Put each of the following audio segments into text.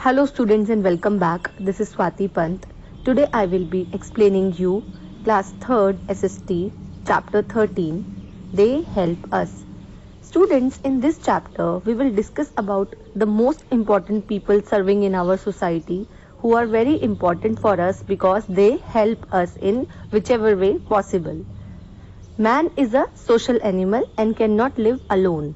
Hello students and welcome back. This is Swati Pant. Today I will be explaining you class 3rd SST chapter 13. They help us. Students, in this chapter we will discuss about the most important people serving in our society who are very important for us because they help us in whichever way possible. Man is a social animal and cannot live alone.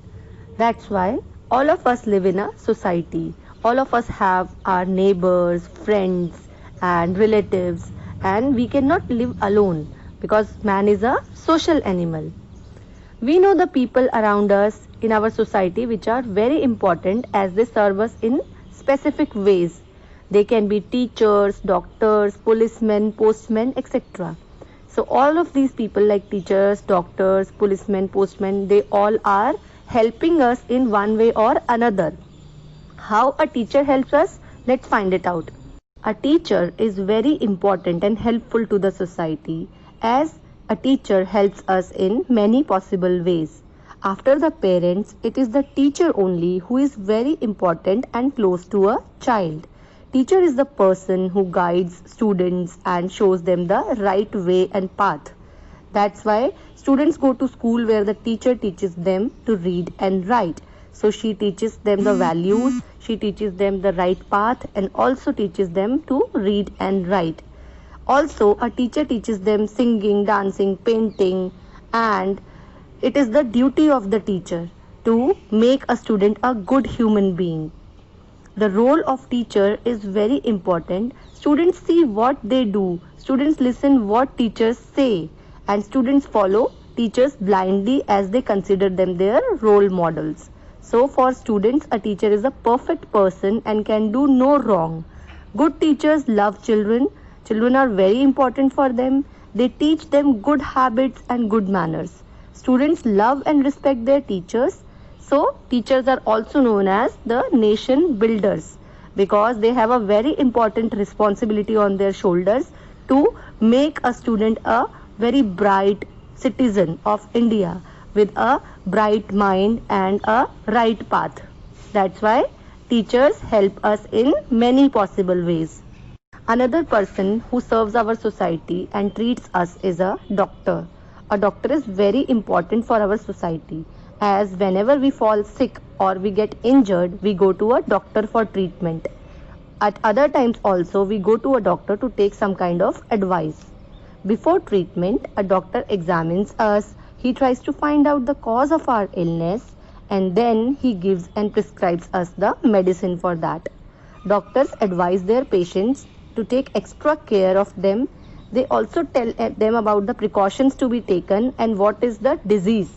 That's why all of us live in a society. All of us have our neighbors, friends, and relatives, and we cannot live alone because man is a social animal. We know the people around us in our society which are very important as they serve us in specific ways. They can be teachers, doctors, policemen, postmen, etc. So all of these people like teachers, doctors, policemen, postmen, they all are helping us in one way or another. How a teacher helps us? Let's find it out. A teacher is very important and helpful to the society as a teacher helps us in many possible ways. After the parents, it is the teacher only who is very important and close to a child. Teacher is the person who guides students and shows them the right way and path. That's why students go to school where the teacher teaches them to read and write. So she teaches them the values, she teaches them the right path and also teaches them to read and write. Also, a teacher teaches them singing, dancing, painting, and it is the duty of the teacher to make a student a good human being. The role of teacher is very important. Students see what they do. Students listen what teachers say. And students follow teachers blindly as they consider them their role models. So for students, a teacher is a perfect person and can do no wrong. Good teachers love children. Children are very important for them. They teach them good habits and good manners. Students love and respect their teachers. So, teachers are also known as the nation builders because they have a very important responsibility on their shoulders to make a student a very bright citizen of India with a bright mind and a right path. That's why teachers help us in many possible ways. Another person who serves our society and treats us is a doctor. A doctor is very important for our society as whenever we fall sick or we get injured, we go to a doctor for treatment. At other times also, we go to a doctor to take some kind of advice. Before treatment, a doctor examines us, he tries to find out the cause of our illness and then he gives and prescribes us the medicine for that. Doctors advise their patients to take extra care of them. They also tell them about the precautions to be taken and what is the disease.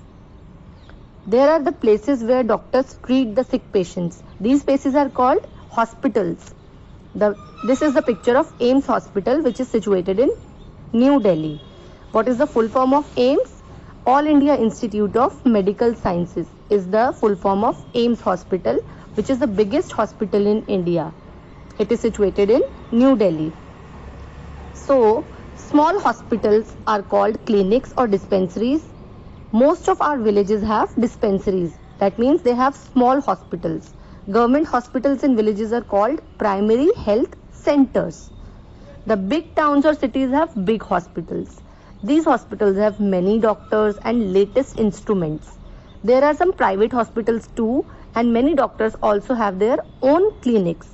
There are the places where doctors treat the sick patients. These places are called hospitals. This is the picture of AIIMS Hospital which is situated in New Delhi. What is the full form of AIIMS? All India Institute of Medical Sciences is the full form of AIIMS Hospital, which is the biggest hospital in India. It is situated in New Delhi. So, small hospitals are called clinics or dispensaries. Most of our villages have dispensaries. That means they have small hospitals. Government hospitals in villages are called primary health centers. The big towns or cities have big hospitals. These hospitals have many doctors and latest instruments. There are some private hospitals too, and many doctors also have their own clinics.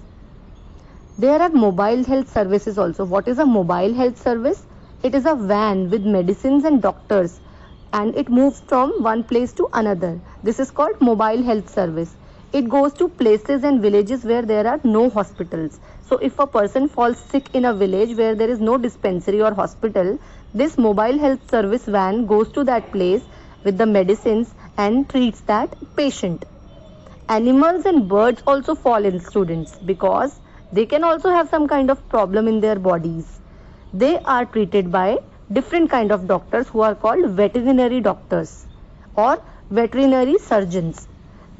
There are mobile health services also. What is a mobile health service? It is a van with medicines and doctors and it moves from one place to another. This is called mobile health service. It goes to places and villages where there are no hospitals. So if a person falls sick in a village where there is no dispensary or hospital, this mobile health service van goes to that place with the medicines and treats that patient. Animals and birds also fall in, students, because they can also have some kind of problem in their bodies. They are treated by different kind of doctors who are called veterinary doctors or veterinary surgeons.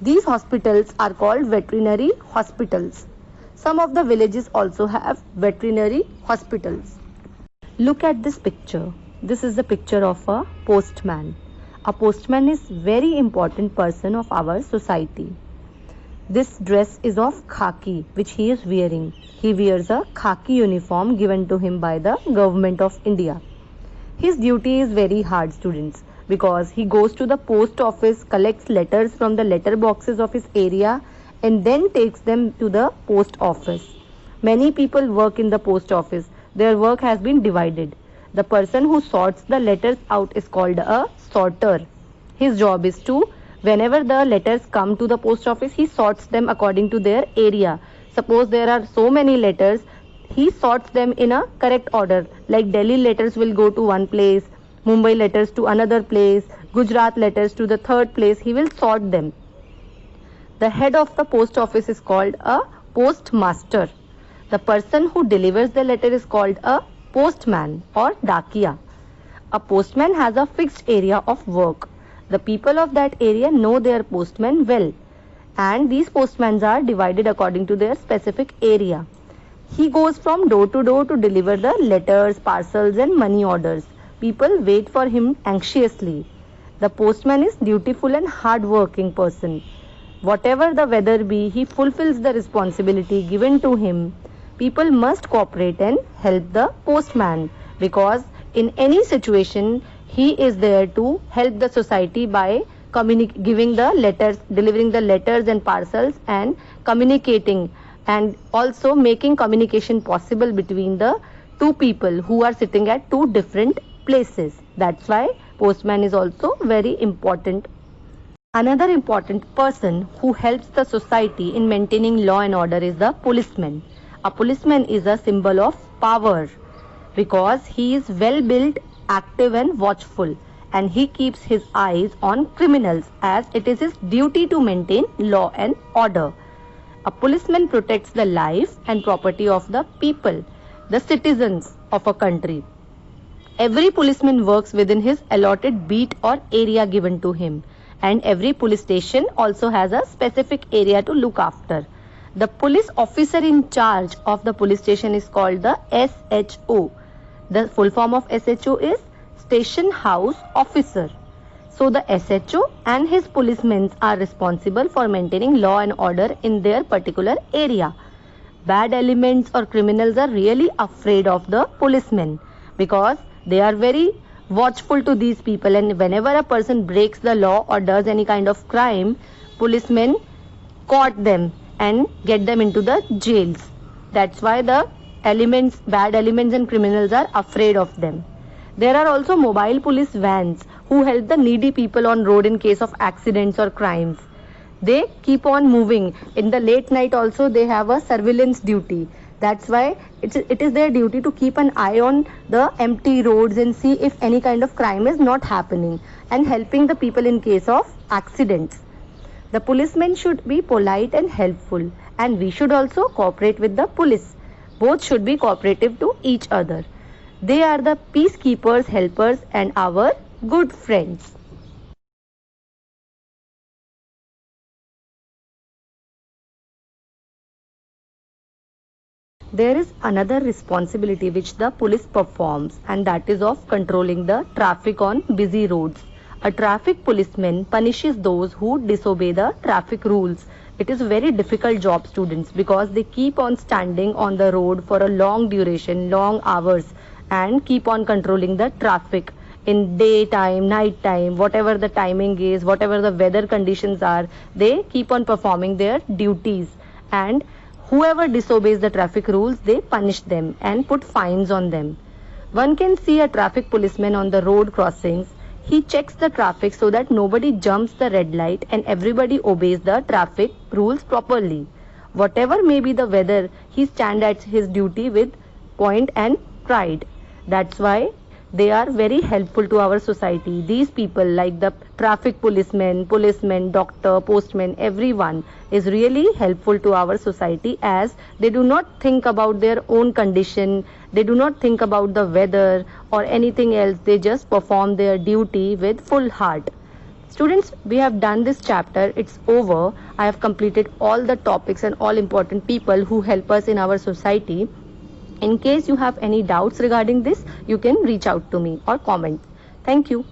These hospitals are called veterinary hospitals. Some of the villages also have veterinary hospitals. Look at this picture. This is the picture of a postman. A postman is very important person of our society. This dress is of khaki which he is wearing. He wears a khaki uniform given to him by the government of India. His duty is very hard, students, because he goes to the post office, collects letters from the letter boxes of his area and then takes them to the post office. Many people work in the post office. Their work has been divided. The person who sorts the letters out is called a sorter. His job is to, whenever the letters come to the post office, he sorts them according to their area. Suppose there are so many letters, he sorts them in a correct order. Like Delhi letters will go to one place, Mumbai letters to another place, Gujarat letters to the third place. He will sort them. The head of the post office is called a postmaster. The person who delivers the letter is called a postman or dakiya. A postman has a fixed area of work. The people of that area know their postman well, and these postmen are divided according to their specific area. He goes from door to door to deliver the letters, parcels and money orders. People wait for him anxiously. The postman is dutiful and hard-working person. Whatever the weather be, he fulfills the responsibility given to him. People must cooperate and help the postman, because in any situation he is there to help the society by giving the letters, delivering the letters and parcels and communicating, and also making communication possible between the two people who are sitting at two different places. That's why postman is also very important. Another important person who helps the society in maintaining law and order is the policeman. A policeman is a symbol of power because he is well built, active and watchful, and he keeps his eyes on criminals as it is his duty to maintain law and order. A policeman protects the life and property of the people, the citizens of a country. Every policeman works within his allotted beat or area given to him, and every police station also has a specific area to look after. The police officer in charge of the police station is called the SHO. The full form of SHO is Station House Officer. So the SHO and his policemen are responsible for maintaining law and order in their particular area. Bad elements or criminals are really afraid of the policemen because they are very watchful to these people, and whenever a person breaks the law or does any kind of crime, policemen caught them and get them into the jails. That's why the elements, bad elements and criminals are afraid of them. There are also mobile police vans who help the needy people on road in case of accidents or crimes. They keep on moving. In the late night also they have a surveillance duty. That's why it is their duty to keep an eye on the empty roads and see if any kind of crime is not happening, and helping the people in case of accidents. The policemen should be polite and helpful, and we should also cooperate with the police. Both should be cooperative to each other. They are the peacekeepers, helpers and our good friends. There is another responsibility which the police performs, and that is of controlling the traffic on busy roads. A traffic policeman punishes those who disobey the traffic rules. It is a very difficult job, students, because they keep on standing on the road for a long duration, long hours, and keep on controlling the traffic in daytime, night time, whatever the timing is, whatever the weather conditions are. They keep on performing their duties, and whoever disobeys the traffic rules, they punish them and put fines on them. One can see a traffic policeman on the road crossings. He checks the traffic so that nobody jumps the red light and everybody obeys the traffic rules properly. Whatever may be the weather, he stands at his duty with point and pride. That's why they are very helpful to our society. These people, like the traffic policemen, doctor, postman, everyone is really helpful to our society, as they do not think about their own condition. They do not think about the weather or anything else. They just perform their duty with full heart. Students, we have done this chapter. It's over. I have completed all the topics and all important people who help us in our society. In case you have any doubts regarding this, you can reach out to me or comment. Thank you.